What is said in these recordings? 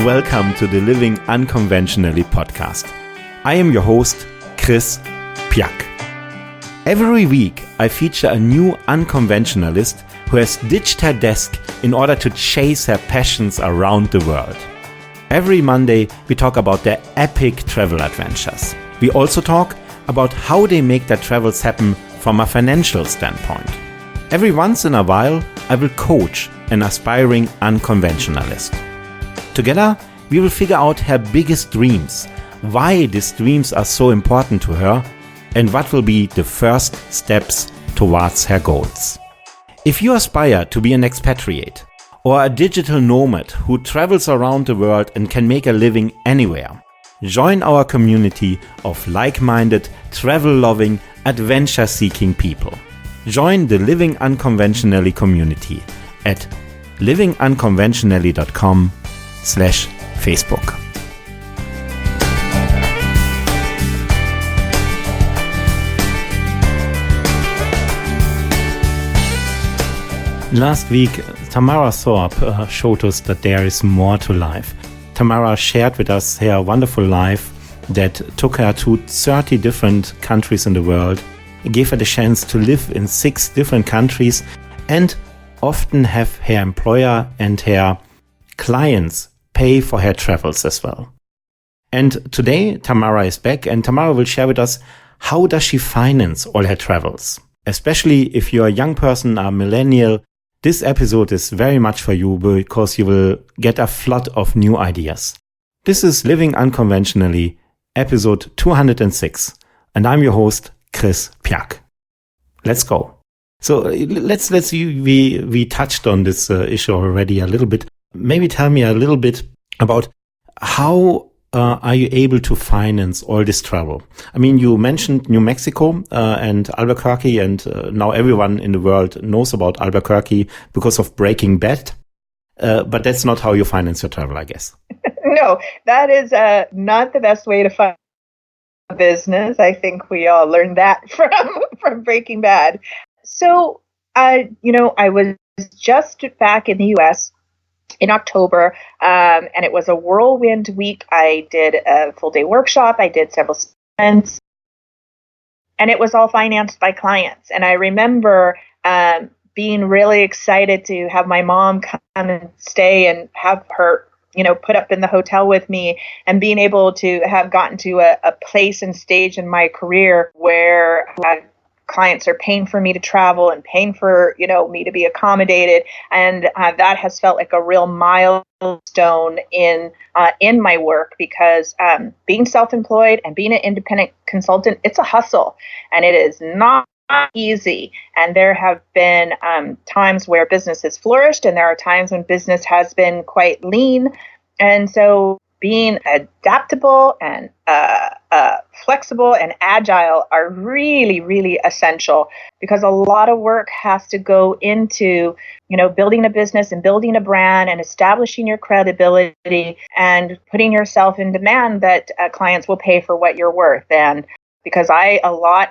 Welcome to the Living Unconventionally podcast. I am your host, Chris Piak. Every week, I feature a new unconventionalist who has ditched her desk in order to chase her passions around the world. Every Monday, we talk about their epic travel adventures. We also talk about how they make their travels happen from a financial standpoint. Every once in a while, I will coach an aspiring unconventionalist. Together, we will figure out her biggest dreams, why these dreams are so important to her, and what will be the first steps towards her goals. If you aspire to be an expatriate or a digital nomad who travels around the world and can make a living anywhere, join our community of like-minded, travel-loving, adventure-seeking people. Join the Living Unconventionally community at livingunconventionally.com/Facebook. Last week, Tamara Thorpe showed us that there is more to life. Tamara shared with us her wonderful life that took her to 30 different countries in the world, gave her the chance to live in 6 different countries, and often have her employer and her clients pay for her travels as well. And today, Tamara is back, and Tamara will share with us how does she finance all her travels. Especially if you're a young person, a millennial, this episode is very much for you because you will get a flood of new ideas. This is Living Unconventionally, episode 206, and I'm your host, Chris Piak. Let's go. So we touched on this issue already a little bit. Maybe tell me a little bit about how are you able to finance all this travel? I mean, you mentioned New Mexico and Albuquerque, and now everyone in the world knows about Albuquerque because of Breaking Bad. But that's not how you finance your travel, I guess. No, that is not the best way to fund a business. I think we all learned that from Breaking Bad. So, I was just back in the U.S. in October, and it was a whirlwind week. I did a full-day workshop. I did several events, and it was all financed by clients. And I remember being really excited to have my mom come and stay and have her, put up in the hotel with me, and being able to have gotten to a place and stage in my career where clients are paying for me to travel and paying for, me to be accommodated. And that has felt like a real milestone in my work, because being self-employed and being an independent consultant, it's a hustle, and it is not easy. And there have been times where business has flourished, and there are times when business has been quite lean. And so being adaptable and flexible and agile are really, really essential, because a lot of work has to go into, building a business and building a brand and establishing your credibility and putting yourself in demand that clients will pay for what you're worth. And because a lot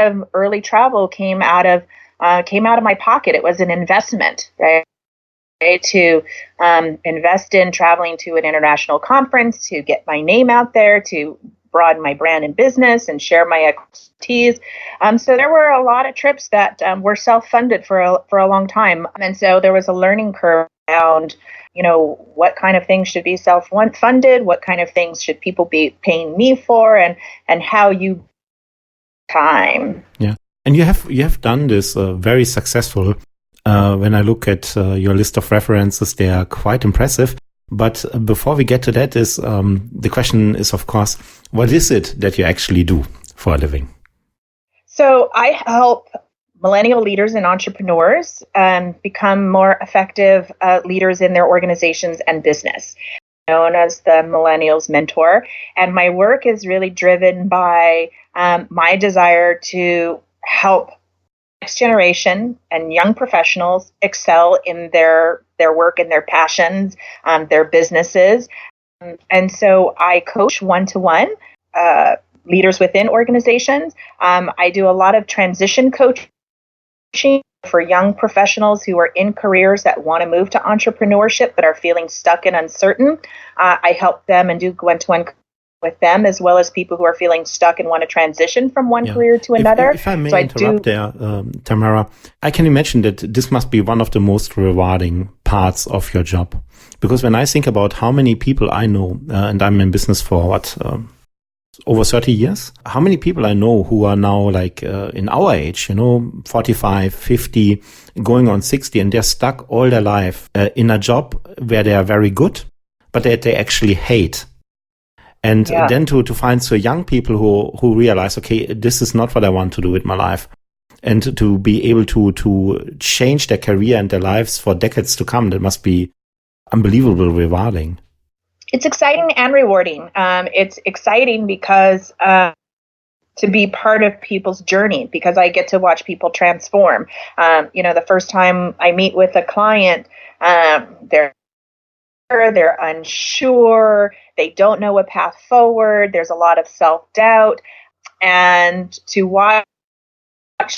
of early travel came out of my pocket. It was an investment, right? To invest in traveling to an international conference, to get my name out there, to broaden my brand and business and share my expertise. So there were a lot of trips that were self-funded for a long time. And so there was a learning curve around, what kind of things should be self-funded, what kind of things should people be paying me for, and how you time. Yeah. And you have done this very successful. When I look at your list of references, they are quite impressive. But before we get to that, the question is, of course, what is it that you actually do for a living? So I help millennial leaders and entrepreneurs become more effective leaders in their organizations and business, known as the Millennials Mentor. And my work is really driven by my desire to help next generation and young professionals excel in their work and their passions, their businesses. And so I coach one-to-one leaders within organizations. I do a lot of transition coaching for young professionals who are in careers that want to move to entrepreneurship but are feeling stuck and uncertain. I help them and do one-to-one with them, as well as people who are feeling stuck and want to transition from one career to another. If I may interrupt there, Tamara, I can imagine that this must be one of the most rewarding parts of your job. Because when I think about how many people I know, and I'm in business for over 30 years, how many people I know who are now like in our age, 45, 50, going on 60, and they're stuck all their life in a job where they are very good, but that they actually hate. And then to find so young people who realize, okay, this is not what I want to do with my life. And to be able to change their career and their lives for decades to come, that must be unbelievably rewarding. It's exciting and rewarding. It's exciting because to be part of people's journey, because I get to watch people transform. The first time I meet with a client, they're unsure, they don't know a path forward, there's a lot of self-doubt, and to watch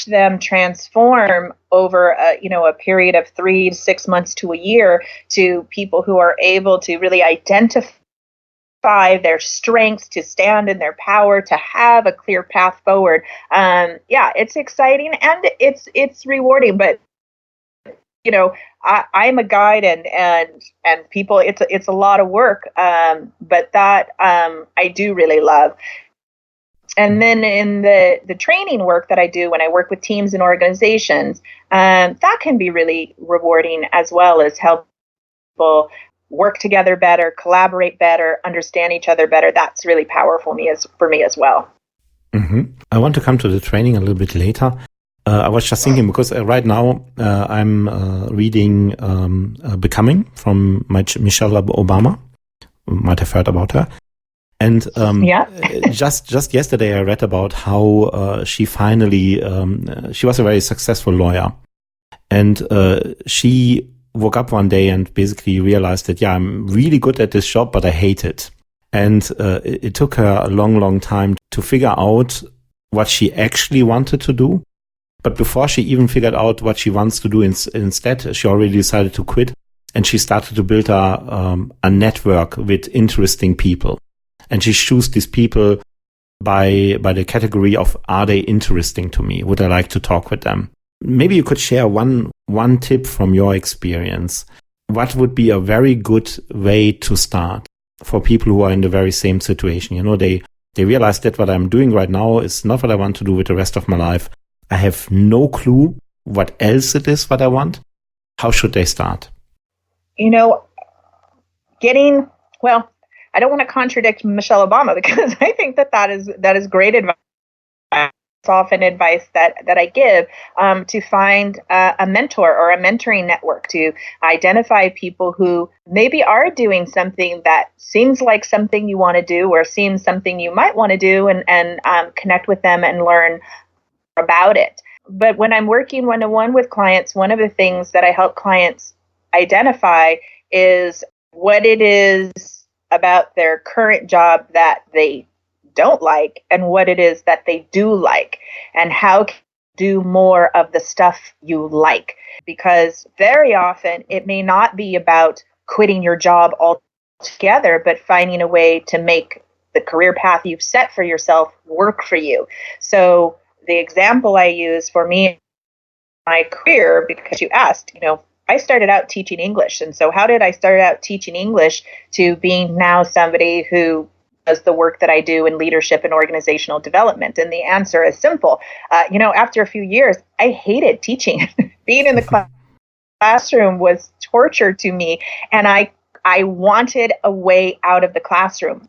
them transform over a period of 3 to 6 months to a year to people who are able to really identify their strengths, to stand in their power, to have a clear path forward. It's exciting and it's rewarding, but I'm a guide and people, it's a lot of work, but that I do really love. And then in the training work that I do when I work with teams and organizations, that can be really rewarding, as well as help people work together better, collaborate better, understand each other better. That's really powerful for me as well. Mm-hmm. I want to come to the training a little bit later. I was just thinking, because right now I'm reading Becoming from Michelle Obama. You might have heard about her. And just yesterday I read about how she finally, she was a very successful lawyer. And she woke up one day and basically realized that, I'm really good at this job, but I hate it. And it took her a long, long time to figure out what she actually wanted to do. But before she even figured out what she wants to do instead, she already decided to quit. And she started to build a network with interesting people. And she chose these people by the category of, are they interesting to me? Would I like to talk with them? Maybe you could share one tip from your experience. What would be a very good way to start for people who are in the very same situation? They realize that what I'm doing right now is not what I want to do with the rest of my life. I have no clue what else it is what I want. How should they start? I don't want to contradict Michelle Obama, because I think that is great advice. It's often advice that I give, to find a mentor or a mentoring network, to identify people who maybe are doing something that seems like something you want to do, or seems something you might want to do, and connect with them and learn about it. But when I'm working one-to-one with clients, one of the things that I help clients identify is what it is about their current job that they don't like, and what it is that they do like, and how can you do more of the stuff you like. Because very often it may not be about quitting your job altogether, but finding a way to make the career path you've set for yourself work for you. So the example I use for me, my career, because you asked, I started out teaching English. And so how did I start out teaching English to being now somebody who does the work that I do in leadership and organizational development? And the answer is simple. After a few years, I hated teaching. Being in the classroom was torture to me. And I wanted a way out of the classroom.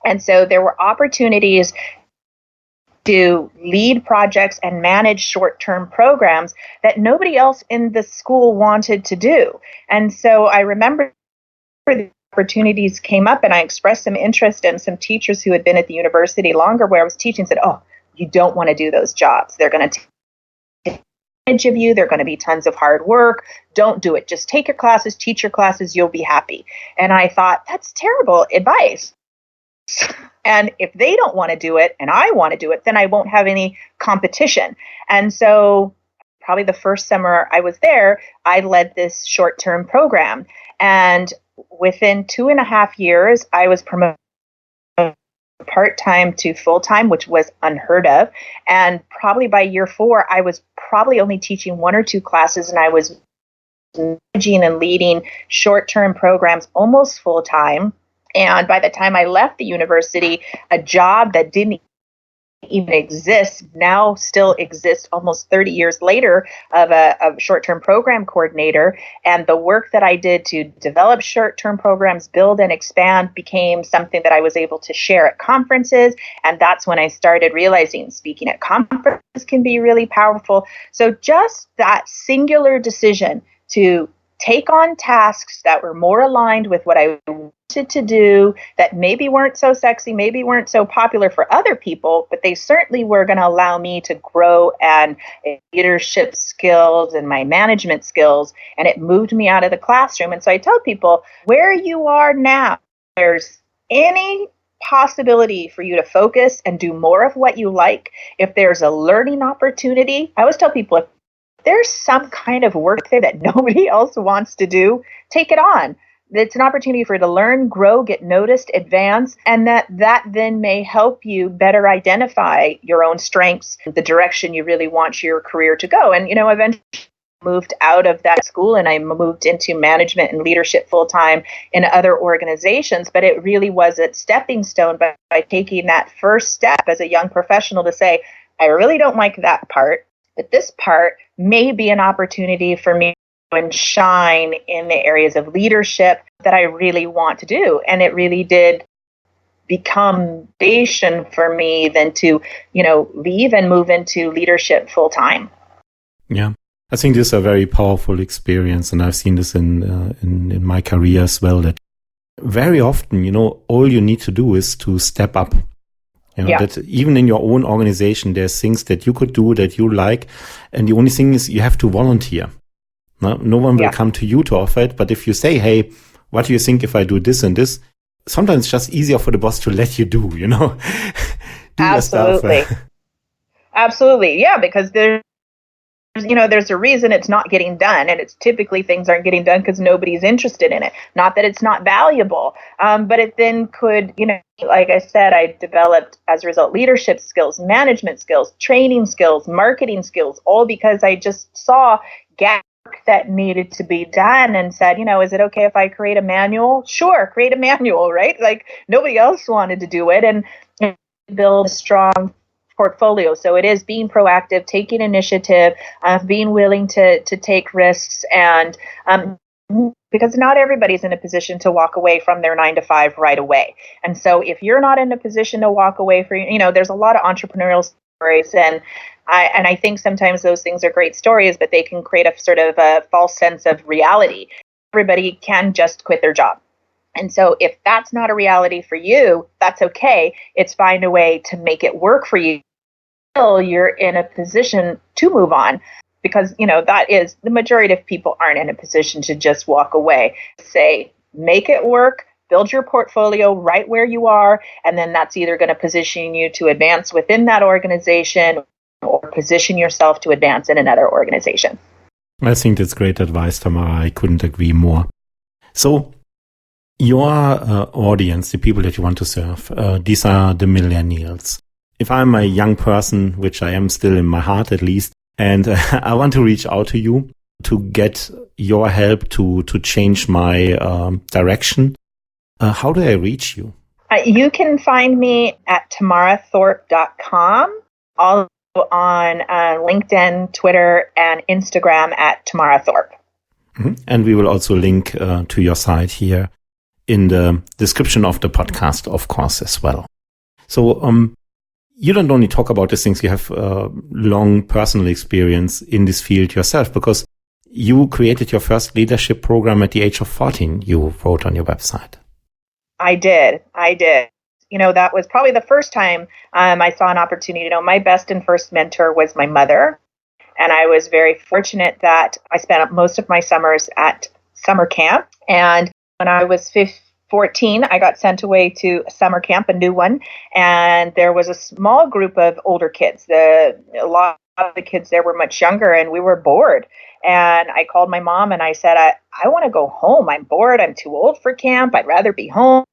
And so there were opportunities to lead projects and manage short-term programs that nobody else in the school wanted to do. And so I remember the opportunities came up, and I expressed some interest, in some teachers who had been at the university longer where I was teaching said, "Oh, you don't want to do those jobs. They're going to take advantage of you. They're going to be tons of hard work. Don't do it. Just take your classes, teach your classes. You'll be happy." And I thought, that's terrible advice. And if they don't want to do it and I want to do it, then I won't have any competition. And so probably the first summer I was there, I led this short-term program. And within 2.5 years, I was promoted part-time to full-time, which was unheard of. And probably by year 4, I was probably only teaching 1 or 2 classes, and I was managing and leading short-term programs almost full-time. And by the time I left the university, a job that didn't even exist now still exists almost 30 years later of a short-term program coordinator. And the work that I did to develop short-term programs, build and expand, became something that I was able to share at conferences. And that's when I started realizing speaking at conferences can be really powerful. So just that singular decision to take on tasks that were more aligned with what I wanted to do, that maybe weren't so sexy, maybe weren't so popular for other people, but they certainly were going to allow me to grow and leadership skills and my management skills. And it moved me out of the classroom. And so I tell people, where you are now, there's any possibility for you to focus and do more of what you like. If there's a learning opportunity, I always tell people, if there's some kind of work there that nobody else wants to do, take it on. It's an opportunity for you to learn, grow, get noticed, advance, and that then may help you better identify your own strengths, the direction you really want your career to go. And, eventually moved out of that school and I moved into management and leadership full-time in other organizations. But it really was a stepping stone by taking that first step as a young professional to say, I really don't like that part, but this part may be an opportunity for me and shine in the areas of leadership that I really want to do. And it really did become foundation for me then to, leave and move into leadership full time. Yeah, I think this is a very powerful experience. And I've seen this in my career as well, that very often, all you need to do is to step up. That even in your own organization, there's things that you could do that you like. And the only thing is you have to volunteer. No one will come to you to offer it. But if you say, hey, what do you think if I do this and this? Sometimes it's just easier for the boss to let you do, do Absolutely. Absolutely. Yeah, because there's a reason it's not getting done. And it's typically things aren't getting done because nobody's interested in it. Not that it's not valuable, but it then could, like I said, I developed as a result leadership skills, management skills, training skills, marketing skills, all because I just saw gaps that needed to be done and said, is it okay if I create a manual? Sure, create a manual, right? Like nobody else wanted to do it, and build a strong portfolio. So it is being proactive, taking initiative, being willing to take risks, and because not everybody's in a position to walk away from their 9 to 5 right away. And so if you're not in a position to walk away there's a lot of entrepreneurial stories, and I think sometimes those things are great stories, but they can create a sort of a false sense of reality. Everybody can just quit their job. And so if that's not a reality for you, that's okay. It's find a way to make it work for you until you're in a position to move on. Because, that is the majority of people aren't in a position to just walk away. Say, make it work, build your portfolio right where you are, and then that's either going to position you to advance within that organization or position yourself to advance in another organization. I think that's great advice, Tamara. I couldn't agree more. So your audience, the people that you want to serve, these are the millennials. If I'm a young person, which I am still in my heart at least, and I want to reach out to you to get your help to change my direction, how do I reach you? You can find me at tamarathorpe.com, also on LinkedIn, Twitter, and Instagram at Tamara Thorpe. Mm-hmm. And we will also link to your site here in the description of the podcast, of course, as well. So you don't only talk about these things, you have long personal experience in this field yourself, because you created your first leadership program at the age of 14, you wrote on your website. I did. That was probably the first time I saw an opportunity. My best and first mentor was my mother. And I was very fortunate that I spent most of my summers at summer camp. And when I was 14, I got sent away to a summer camp, a new one. And there was a small group of older kids. A lot the kids there were much younger and we were bored. And I called my mom and I said, I want to go home. I'm bored. I'm too old for camp. I'd rather be home.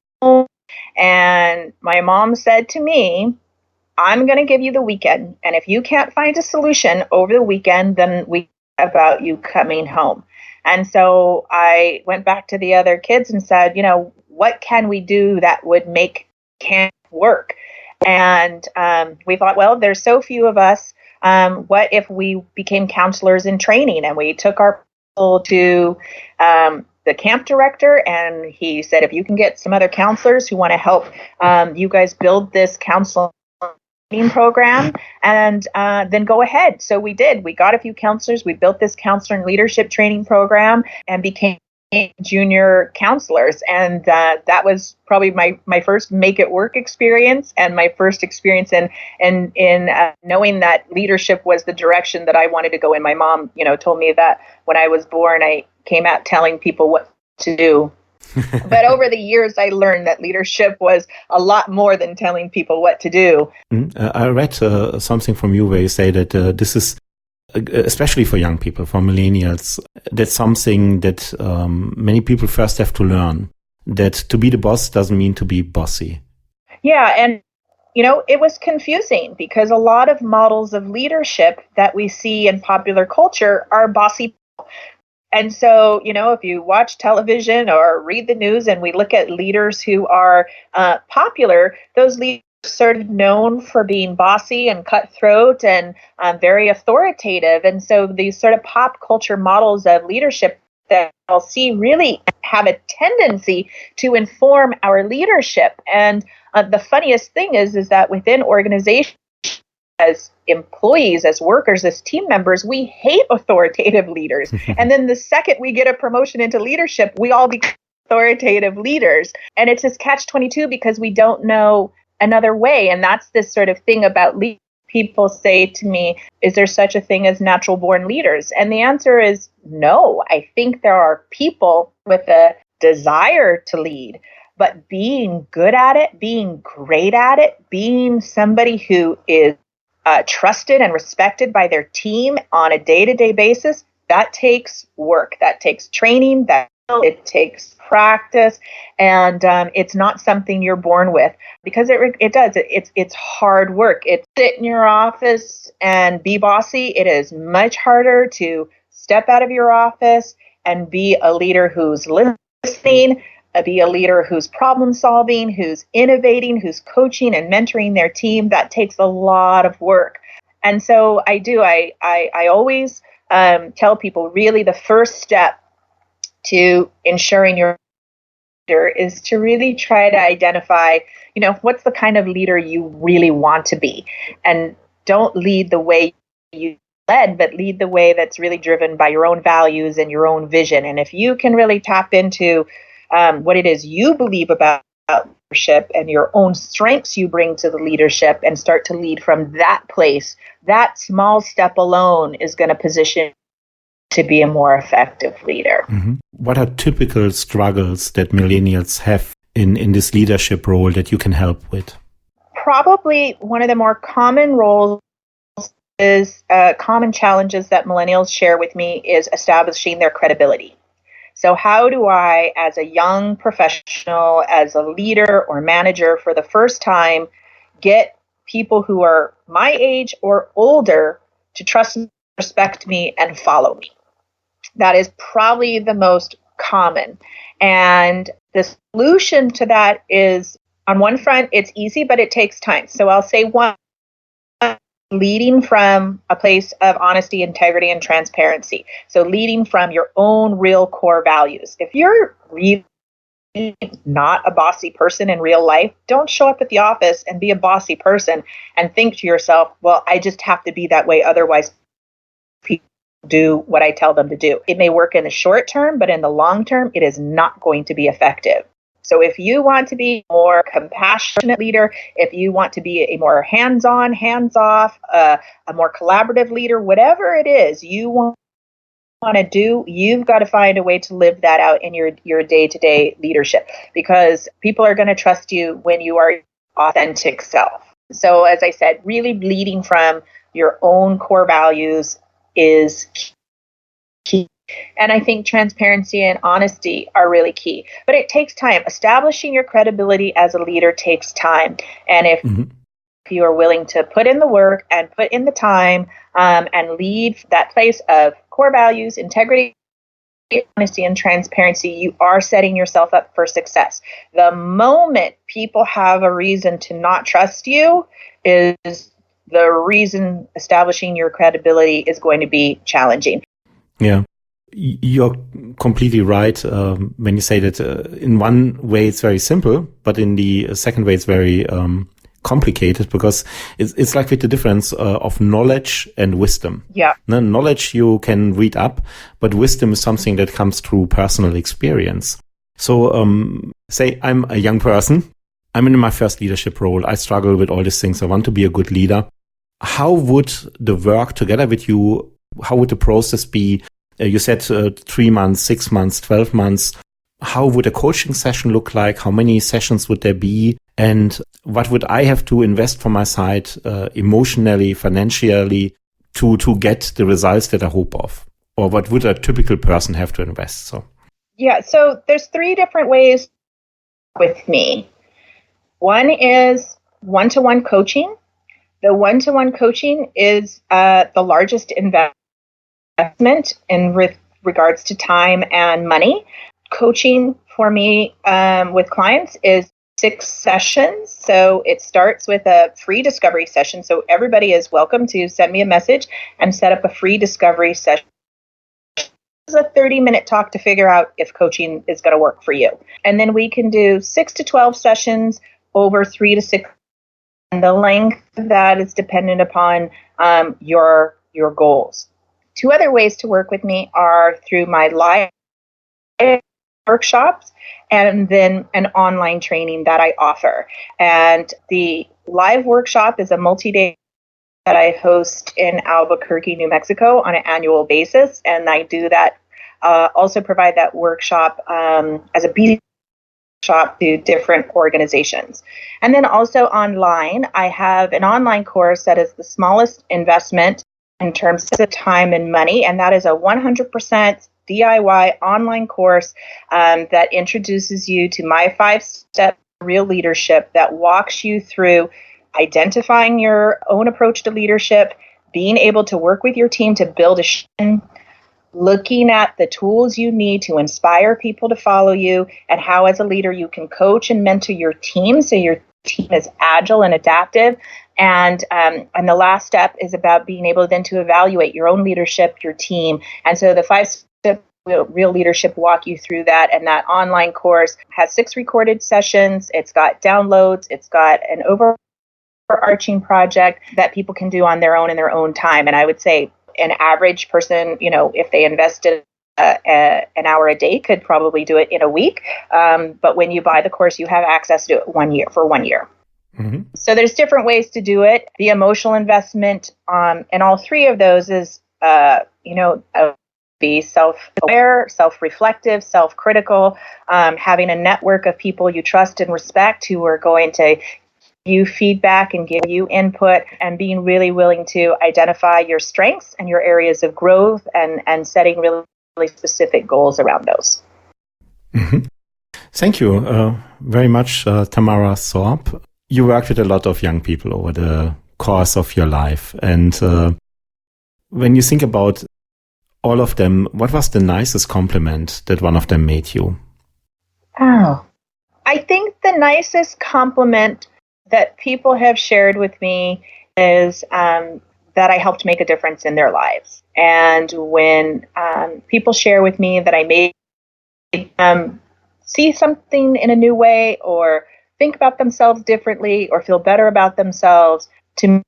And my mom said to me, I'm going to give you the weekend. And if you can't find a solution over the weekend, then we about you coming home. And so I went back to the other kids and said, what can we do that would make camp work? And we thought, well, there's so few of us. What if we became counselors in training? And we took our people to the camp director, and he said, if you can get some other counselors who want to help you guys build this counseling program, and then go ahead. So we did. We got a few counselors. We built this counselor and leadership training program and became junior counselors. And that was probably my first make it work experience, and my first experience in knowing that leadership was the direction that I wanted to go in. My mom, told me that when I was born, I came out telling people what to do. But over the years, I learned that leadership was a lot more than telling people what to do. I read something from you where you say that this is, especially for young people, for millennials, that's something that many people first have to learn, that to be the boss doesn't mean to be bossy. Yeah, and it was confusing because a lot of models of leadership that we see in popular culture are bossy. And so, if you watch television or read the news and we look at leaders who are popular, those leaders are sort of known for being bossy and cutthroat and very authoritative. And so these sort of pop culture models of leadership that I'll see really have a tendency to inform our leadership. And the funniest thing is that within organizations, as employees, as workers, as team members, we hate authoritative leaders. And then the second we get a promotion into leadership, we all become authoritative leaders. And it's this catch-22 because we don't know another way. And that's this sort of thing about leaders. People say to me, is there such a thing as natural born leaders? And the answer is no. I think there are people with a desire to lead, but being good at it, being great at it, being somebody who is trusted and respected by their team on a day-to-day basis, that takes work, that takes training, it takes practice, and it's not something you're born with, because it's hard work. It's sit in your office and be bossy. It is much harder to step out of your office and be a leader who's listening, be a leader who's problem solving, who's innovating, who's coaching and mentoring their team. That takes a lot of work. And so I always tell people, really the first step to ensuring your leader is to really try to identify, what's the kind of leader you really want to be. And don't lead the way you led, but lead the way that's really driven by your own values and your own vision. And if you can really tap into what it is you believe about leadership and your own strengths you bring to the leadership and start to lead from that place, that small step alone is going to position to be a more effective leader. Mm-hmm. What are typical struggles that millennials have in this leadership role that you can help with? Probably one of the more common roles is common challenges that millennials share with me is establishing their credibility. So how do I, as a young professional, as a leader or manager for the first time, get people who are my age or older to trust me, respect me, and follow me? That is probably the most common. And the solution to that is, on one front, it's easy, but it takes time. So I'll say one, leading from a place of honesty, integrity, and transparency. So leading from your own real core values. If you're really not a bossy person in real life, don't show up at the office and be a bossy person and think to yourself, well, I just have to be that way, otherwise people do what I tell them to do. It may work in the short term, but in the long term, it is not going to be effective. So if you want to be a more compassionate leader, if you want to be a more hands-on, hands-off, a more collaborative leader, whatever it is you want to do, you've got to find a way to live that out in your day-to-day leadership, because people are going to trust you when you are your authentic self. So as I said, really leading from your own core values is key. And I think transparency and honesty are really key. But it takes time. Establishing your credibility as a leader takes time. And if you are willing to put in the work and put in the time and lead that place of core values, integrity, honesty, and transparency, you are setting yourself up for success. The moment people have a reason to not trust you is the reason establishing your credibility is going to be challenging. Yeah. You're completely right when you say that in one way it's very simple, but in the second way it's very complicated, because it's like with the difference of knowledge and wisdom. Yeah. Now, knowledge you can read up, but wisdom is something that comes through personal experience. So say I'm a young person. I'm in my first leadership role. I struggle with all these things. I want to be a good leader. How would the work together with you, how would the process be? You said 3 months, 6 months, 12 months. How would a coaching session look like? How many sessions would there be? And what would I have to invest from my side emotionally, financially to get the results that I hope of? Or what would a typical person have to invest? So there's 3 different ways with me. One is one-to-one coaching. The one-to-one coaching is the largest investment in regards to time and money. Coaching for me with clients is 6 sessions. So it starts with a free discovery session. So everybody is welcome to send me a message and set up a free discovery session. It's a 30-minute talk to figure out if coaching is going to work for you. And then we can do 6 to 12 sessions over 3 to 6. And the length of that is dependent upon your goals. 2 other ways to work with me are through my live workshops and then an online training that I offer. And the live workshop is a multi-day that I host in Albuquerque, New Mexico on an annual basis. And I do that, also provide that workshop as a B shop to different organizations. And then also online, I have an online course that is the smallest investment in terms of time and money, and that is a 100% DIY online course that introduces you to my 5-step real leadership that walks you through identifying your own approach to leadership, being able to work with your team to build a vision, looking at the tools you need to inspire people to follow you, and how as a leader you can coach and mentor your team so your team is agile and adaptive. And the last step is about being able then to evaluate your own leadership, your team. And so the 5-step real leadership walk you through that. And that online course has 6 recorded sessions. It's got downloads. It's got an overarching project that people can do on their own in their own time. And I would say an average person, if they invested an hour a day, could probably do it in a week. But when you buy the course, you have access to it for 1 year. Mm-hmm. So there's different ways to do it. The emotional investment in all 3 of those is, be self-aware, self-reflective, self-critical, having a network of people you trust and respect who are going to give you feedback and give you input, and being really willing to identify your strengths and your areas of growth and setting really, really specific goals around those. Mm-hmm. Thank you very much, Tamara Thorpe. You worked with a lot of young people over the course of your life. And when you think about all of them, what was the nicest compliment that one of them made you? Oh, I think the nicest compliment that people have shared with me is that I helped make a difference in their lives. And when people share with me that I made them see something in a new way, or think about themselves differently, or feel better about themselves, to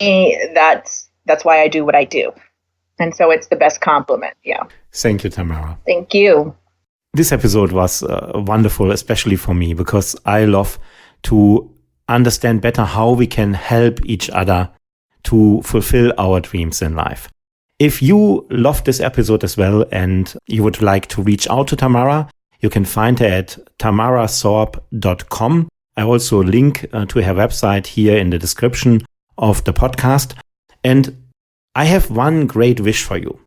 me, that's why I do what I do. And so it's the best compliment. Yeah. Thank you, Tamara. Thank you. This episode was wonderful, especially for me, because I love to understand better how we can help each other to fulfill our dreams in life. If you loved this episode as well and you would like to reach out to Tamara, you can find her at tamarathorpe.com. I also link to her website here in the description of the podcast. And I have one great wish for you.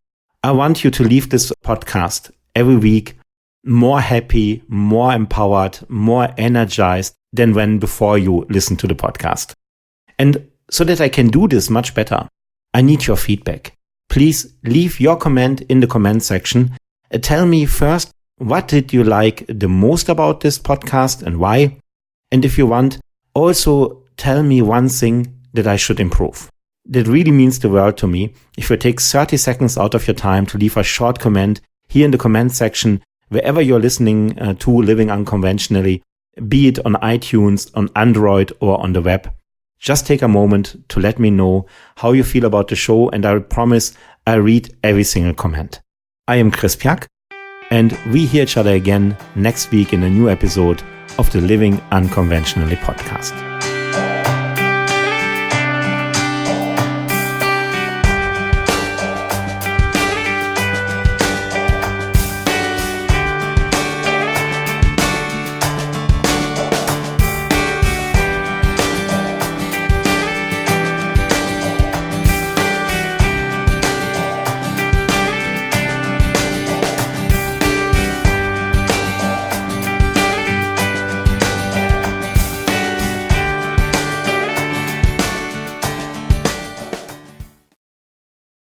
I want you to leave this podcast every week more happy, more empowered, more energized than when before you listen to the podcast. And so that I can do this much better, I need your feedback. Please leave your comment in the comment section. Tell me first, what did you like the most about this podcast and why? And if you want, also tell me one thing that I should improve. That really means the world to me if you take 30 seconds out of your time to leave a short comment here in the comment section, wherever you're listening to Living Unconventionally, be it on iTunes, on Android, or on the web. Just take a moment to let me know how you feel about the show, and I promise I read every single comment. I am Chris Piak, and we hear each other again next week in a new episode of the Living Unconventionally podcast.